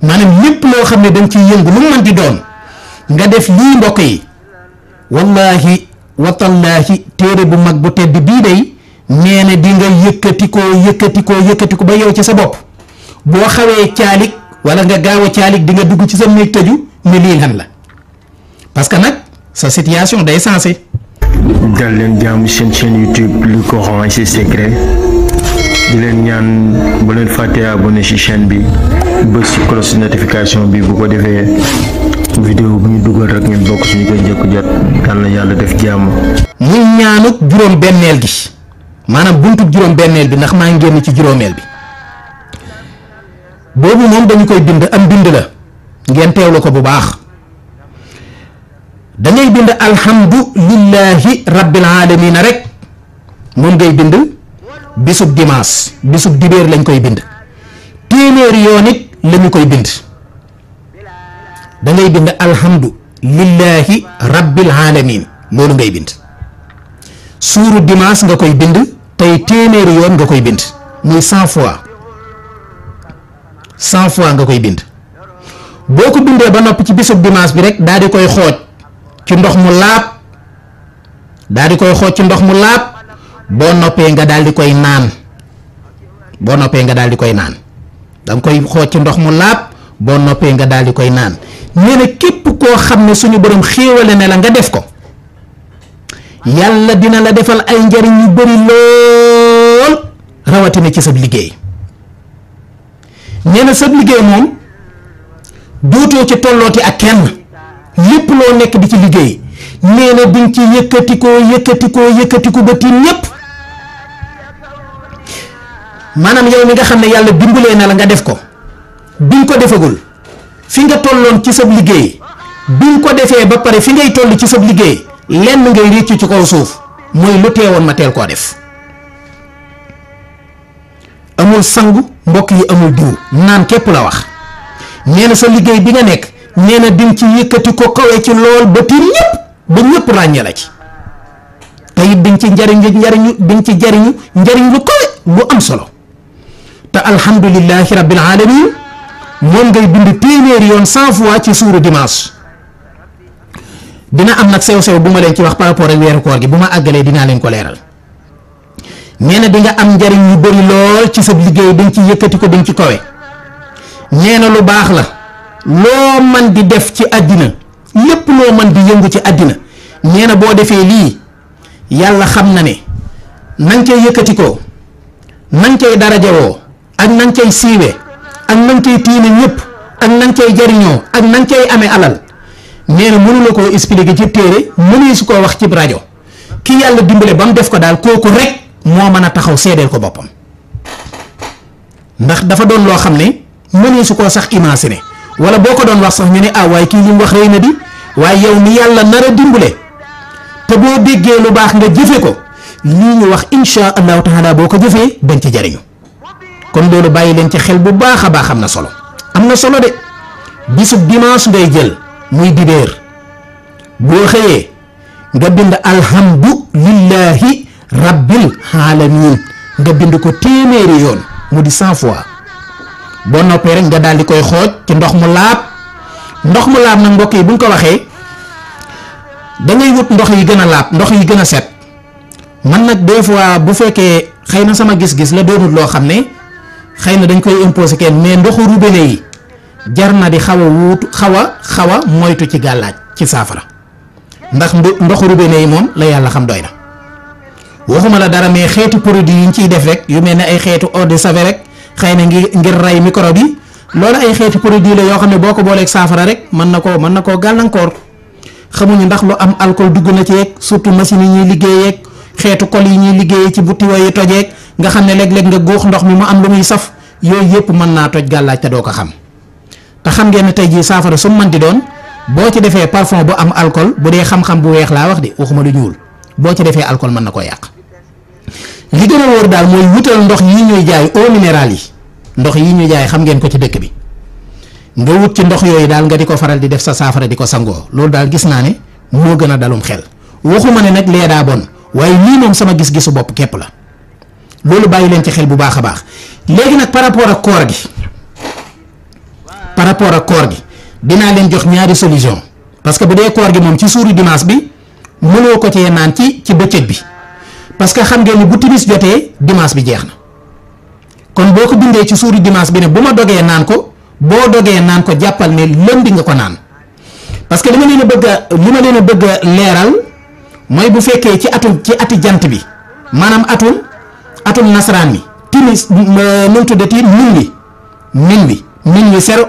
maanaam lépp loo xam ne dañ ciy yëngu lu mën di doon nga def lii mbokk yi wallahi watallaahi téere bu mag bu tedd bii day nee na di nga yëkkati ko ba yow ci sa bopp boo xawee caalik wala nga gaaw a caalik di nga dugg ci sa néeg tëju ne lii lan la parce que nag sa situation day sensé. dal leen jàmm seen chaîne YouTube Le Coran et ses secrets di leen ñaan bu leen fàttee abonné ci chaîne bi bës ci cloche notification bi bu ko defee vidéo bu ñu dugal rek ngeen bokk suñu koy njëkk jot yal na yàlla def jàmm. muy ñaanuk juróom benneel gi maanaam buntub juróom benneel bi ndax maa ngi génn ci juróomeel bi boobu moom dañu koy bind am bind la ngeen teewlu ko bu baax dangay bind alhamdulillahi rabbil alamin rek moom ngay bind bisub dimanche bisub dibéer lañ koy bind téeméeri yoon it lañu koy bind dangay bind alhamdulillahi rabbil alamin loolu ngay bind suuru dimanche nga koy bind tey téeméeri yoon nga koy bind muy 100 fois nga koy bind boo ko bindee ba noppi ci bisub dimanche bi rek daal di koy xooj ci ndox mu laab boo noppee nga daal di koy naan danga koy xooj ci ndox mu laab boo noppee nga daal di koy naan nee na képp koo xam ne suñu borom xéewale ne la nga def ko yàlla dina la defal ay njariñ yu bari lool rawatina ci sab liggéey nee na sab liggéey moom dootoo ci tollooti ak kenn lépp loo nekk di ci liggéey nee na diñ ci yëkkatikoo ba tiim ñépp maanaam yow mi nga xam ne yàlla dimbalee na la nga def ko biñ ko defagul fi nga tolloon ci sab liggéey biñ ko defee ba pare fi ngay toll ci sab liggéey lenn ngay réccu ci kaw suuf mooy lu teewoon ma teel koo def amul sangu mbokk yi amul diw naan képp la wax nee na sa liggéey bi nga nekk nee na diñ ci yëkkati ko kawe ci lool ba tiim ñépp ba ñépp ràññee la ci te it diñ ci njariñ lu kawe lu am solo te alhamdulillahi rabbil alamin moom ngay bind téeméeri yoon 100 fois ci suuru dimanche dina am nag sew-sew bu ma leen ci wax par rapport ak weeru koor gi bu ma àggalee dinaa leen ko leeral nee na di nga am njariñ yu bari lool ci sa liggéey dañ ci yëkkati ko dañ ci kawe nee na lu baax la loo man di def ci àddina lépp loo man di yëngu ci àddina nee na boo defee lii yàlla xam na ne nang cay yëkkati ko nang cay darajawoo ak nang cay siiwe ak nang cay tiime ñëpp ak nang cay jariñoo ak nang cay amee alal nee na mënu la koo expliquer ci téere mënee su koo wax ci rajo ki yàlla dimbale ba mu def ko daal kooku rek moo mën a taxaw seedeel ko boppam ndax dafa doon loo xam ne mënee su koo sax imaginer wala boo ko doon wax sax ñu ne waaye kii li mu wax rëy na di waaye yow mi yàlla nar a dimbale te boo déggee lu baax nga jëfe ko lii ñu wax insha allahu taala boo ko jëfee dañ ci jariñu kon loolu bàyyi leen ci xel bu baax a baax am na solo de bisub dimanche ngay jël muy dibéer boo xëyee nga bind alhamdulillahi rabbil alamin nga bind ko téeméeri yoon mu di 100 fois boo noppee rek nga daal di koy xooj ci ndox mu laab nag mbokk yi buñ ko waxee dangay wut ndox yi gën a laab ndox yi gën a set man nag des fois bu fekkee xëy na sama gis-gis la doonut loo xam ne xëy na dañ koy imposer kenn mais ndoxu robinet yi jar na di xaw a moytu ci gàllaaj ci saafara ndax ndoxu robinet yi moom la yàlla xam doy na waxuma la dara mais xeetu produit yi ñu ciy def rek yu mel ne ay xeetu eau de javel rek xëy na ngir rey microbe yi loolu ay xeetu produit la yoo xam ne boo ko booleeg saafara rek mën na koo gàllankoor xamuñu ndax lu am alcool dugg na ci yeeg surtout machine yi ñuy liggéeyeeg xeetu kol yi ñuy liggéeyee ci butti yi tojeeg nga xam ne léeg-léeg nga góox ndox mi mu am lu muy saf yooyu yëpp mën naa toj gàllaaj te doo ko xam te xam ngeen ne tey jii saafara su mën di doon boo ci defee parfum bu am alcool bu dee xam-xam bu weex laa wax de waxuma lu ñuul boo ci defee alcool mën na koo yàq li gën a wóor daal mooy wutal ndox yi ñuy jaay eau minérale yi ndox yi ñuy jaay xam ngeen ko ci dëkk bi nga wut ci ndox yooyu daal nga di ko faral di def sa saafara di ko sangoo loolu daal gis naa ne moo gën a dalum xel waxuma ne nag lee daa bon waaye lii moom sama gis-gisu bopp képp la loolu bàyyi leen ci xel bu baax a baax léegi nag par rapport ak koor gi rapport ak koor gi dinaa leen jox ñaari solution parce que bu dee koor gi moom ci suuru dimanche bi mënoo ko cee naan ci bëccëg bi parce que xam ngeen ni bu timis jotee dimanche bi jeex na kon boo ko bindee ci suuru dimanche bi ne bu ma dogee naan ko boo dogee naan ko jàppal ne lundi nga ko naan parce que li ma leen a bëgg a leeral mooy bu fekkee ci ati jant bi maanaam atum nasaraan mi timis nu tuddati minuit sero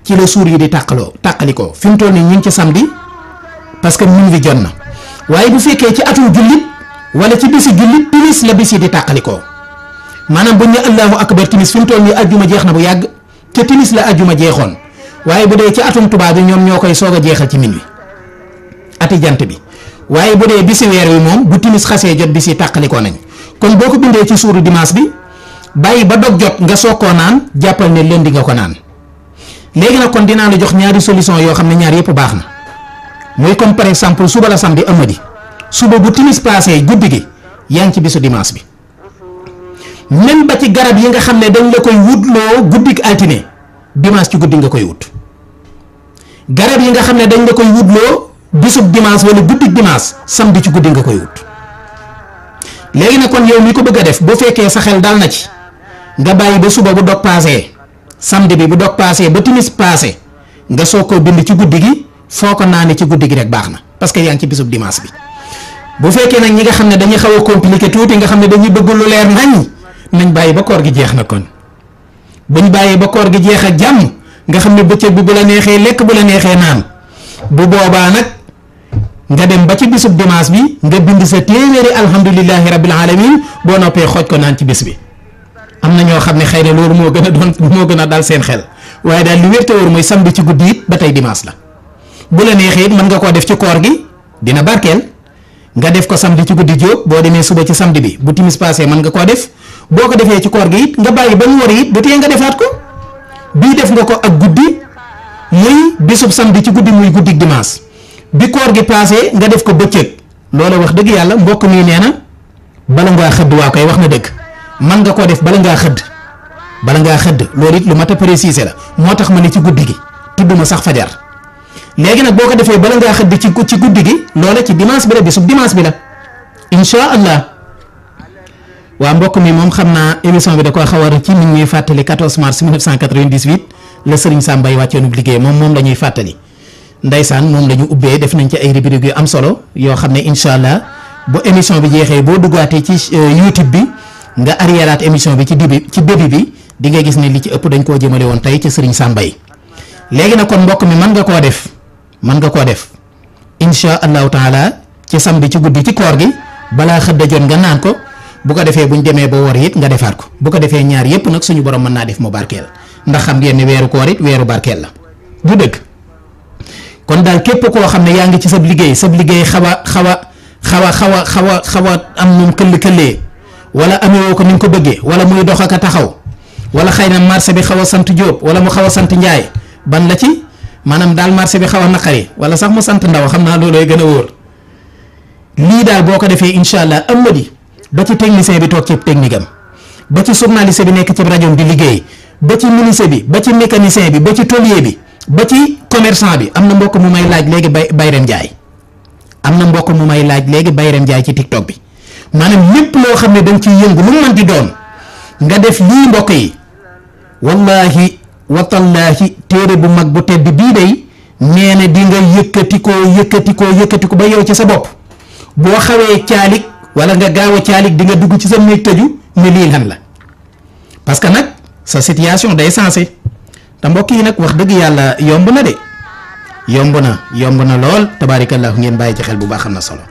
ci la suur yi di tàqalikoo fi mu toll nii ñu ngi ci samedi parce que minuit jot na waaye bu fekkee ci atum jullit wala ci bisi jullit timis la bisi di tàqalikoo maanaam bu ñu allahu akbar timis fi mu toll nii ajjuma jeex na bu yàgg te timis la ajjuma jeexoon waaye bu dee ci atum tubaab bi ñoom ñoo koy soog a jeexal ci minuit ati jant bi waaye bu dee bisi weer wi moom bu timis xasee jot bisi tàqalikoo nañ kon boo ko bindee ci suuru dimanche bi bàyyi ba dog jot nga soog koo naan jàppal ne lundi nga ko naan léegi nag kon dinaa la jox ñaari solution yoo xam ne ñaar yëpp baax na mooy comme par exemple suba la samedi amadi suba bu timis passé guddi gi yaa ngi ci bisu dimanche bi même ba ci garab yi nga xam ne dañ la koy wutloo guddik altine dimanche ci guddi nga koy wut garab yi nga xam ne dañ la koy wutloo bisub dimanche wala guddik dimanche samedi ci guddi nga koy wut léegi nag kon yow mi ko bëgg a def bu fekkee sa xel dal na ci nga bàyyi ba suba bu dog passé samedi bi bu dog passé ba timis passé nga soog koo bind ci guddi gi foo ko naanee ci guddi gi rek baax na parce que yaa ngi ci bisub dimanche bi bu fekkee nag ñi nga xam ne dañuy xaw a compliqué tuuti nga xam ne dañuy bëgg lu leer nañ bàyyi ba koor gi jeex na kon buñ bàyyee ba koor gi jeex ak jàmm nga xam ne bëccëg bi bu la neexee lekk bu la neexee naan bu boobaa nag nga dem ba ci bisub dimanche bi nga bind sa téeméeri alhamdulillahi rabbil alamin boo noppee xooj ko naan ci bis bi am na ñoo xam ne xëy na loolu moo gën a dal seen xel waaye daal li wér te wóor mooy samedi ci guddi it ba tey dimanche la bu la neexee it mën nga koo def ci koor gi dina barkeel nga def ko samedi ci guddi jóob boo demee suba ci samedi bi bu timis passé mën nga koo def boo ko defee ci koor gi it nga bàyyi ba mu war it du tee nga defaat ko bii def nga ko ak guddi muy bisub samedi ci guddi muy guddi dimanche bi koor gi passé nga def ko bëccëg loolu wax dëgg yàlla mbokk mi nee na bala ngaa xëdd waa koy wax na dëgg man nga koo def bala ngaa xëdd loolu it lu mat a préciser la moo tax ma ne ci guddi gi tudduma sax fajar léegi nag boo ko defee bala ngaa xëdd ci guddi gi loola ci dimanche bi la bisub dimanche bi la insha allah waa mbokk mi moom xam naa émission bi da koy xaw a ci nit ñuy fàttali 14 mars 1998 la Serigne Sam Mbaye wàcceenub liggéey moom la ñuy fàttali ndaysaan moom la ñu ubbee def nañ ci ay rubrique yu am solo yoo xam ne incha allah bu émission bi jeexee boo duggaatee ci YouTube bi nga arriéraat émission bi ci début bi di nga gis ne li ci ëpp dañ koo jëmale woon tey ci Serigne Sam Mbaye léegi nag kon mbokk mi mën nga koo def incha allahu taala ci samedi ci guddi ci koor gi balaa xëdda jot nga naan ko bu ko defee buñ demee ba wor it nga defaat ko bu ko defee ñaar yépp nag suñu borom mën naa def mu barkeel ndax xam ngeen ne weeru koor it weeru barkeel la du dëgg kon daal képp koo xam ne yaa ngi ci sab liggéey xaw a am moom këll-këllee wala amewoo ko ni nga ko bëggee wala muy dox ak a taxaw wala xëy na marché bi xaw a sant Jóob wala mu xaw a sant Njaay ban la ci maanaam daal marché bi xaw a naqari wala sax mu sant Ndaw xam naa loolooy gën a wóor lii daal boo ko defee incha allah amadi ba ci technicien bi toog ci technique am ba ci journaliste bi nekk ci rajo di liggéey ba ci menuisier bi ba ci mécanicien bi ba ci tôlier bi ba ci commerçant bi am na mbokk mu may laaj léegi Bayrem Njaay ci TikTok bi maanaam lépp loo xam ne dañ ciy yëngu lu mu mën di doon nga def lii mbokk yi wallahi watallaahi téere bu mag bu tedd bii day nee na di nga yëkkati ko ba yow ci sa bopp boo xawee caalik wala nga gaaw a caalik di nga dugg ci sa néeg tëju ne lii lan la parce que nag sa situation day sensé te mbokk yi nag wax dëgg yàlla yomb na lool tabaarikallahu ngeen bàyyi ci xel bu baax am na solo